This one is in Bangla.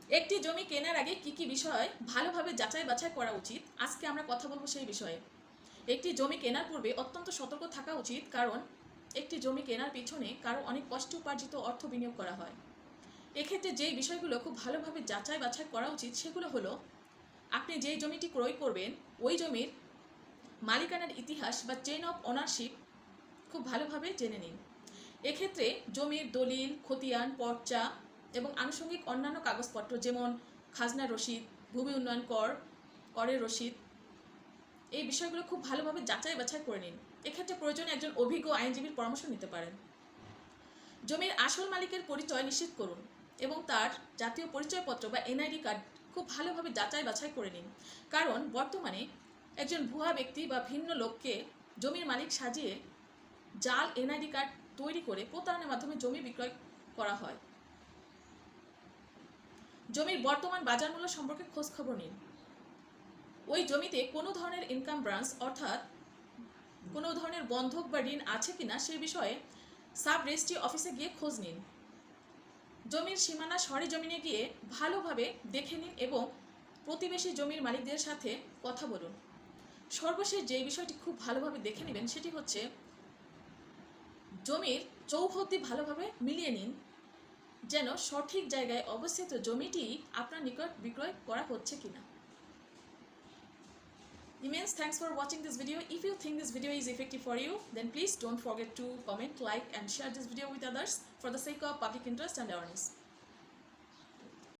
একটি জমি কেনার আগে কি কি বিষয় ভালোভাবে যাচাই বাছাই করা উচিত, আজকে আমরা কথা বলবো সেই বিষয়ে। একটি জমি কেনার পূর্বে অত্যন্ত সতর্ক থাকা উচিত, কারণ একটি জমি কেনার পিছনে কারো অনেক কষ্ট উপার্জিত অর্থ বিনিয়োগ করা হয়। এক্ষেত্রে যেই বিষয়গুলো খুব ভালোভাবে যাচাই বাছাই করা উচিত সেগুলো হলো, আপনি যেই জমিটি ক্রয় করবেন ওই জমির মালিকানার ইতিহাস বা চেইন অফ ওনারশিপ খুব ভালোভাবে জেনে নিন। এক্ষেত্রে জমির দলিল, খতিয়ান, পর্চা এবং আনুষঙ্গিক অন্যান্য কাগজপত্র যেমন খাজনা রসিদ, ভূমি উন্নয়ন কর, করের রসিদ, এই বিষয়গুলো খুব ভালোভাবে যাচাই বাছাই করে নিন। এক্ষেত্রে প্রয়োজনে একজন অভিজ্ঞ আইনজীবীর পরামর্শ নিতে পারেন। জমির আসল মালিকের পরিচয় নিশ্চিত করুন এবং তার জাতীয় পরিচয়পত্র বা এনআইডি কার্ড খুব ভালোভাবে যাচাই বাছাই করে নিন, কারণ বর্তমানে একজন ভুয়া ব্যক্তি বা ভিন্ন লোককে জমির মালিক সাজিয়ে জাল এনআইডি কার্ড তৈরি করে প্রতারণার মাধ্যমে জমি বিক্রয় করা হয়। জমির বর্তমান বাজার মূল্য সম্পর্কে খোঁজ খবর নিন। ওই জমিতে কোনো ধরনের ইনকাম ব্রাঞ্চ অর্থাৎ কোনো ধরনের বন্ধক বা ঋণ আছে কিনা সে বিষয়ে সাব রেজিস্ট্রি অফিসে গিয়ে খোঁজ নিন। জমির সীমানা সরেজমিনে গিয়ে ভালোভাবে দেখে নিন এবং প্রতিবেশী জমির মালিকদের সাথে কথা বলুন। সর্বশেষ যে বিষয়টি খুব ভালোভাবে দেখে নেবেন সেটি হচ্ছে জমির চৌহদ্দি ভালোভাবে মিলিয়ে নিন, যেন সঠিক জায়গায় অবস্থিত জমিটি আপনার নিকট বিক্রয় করা হচ্ছে কিনা। Immense thanks for watching this video. If you think this video is effective for you, then please don't forget to comment, like and share this video with others for the sake of public interest and awareness.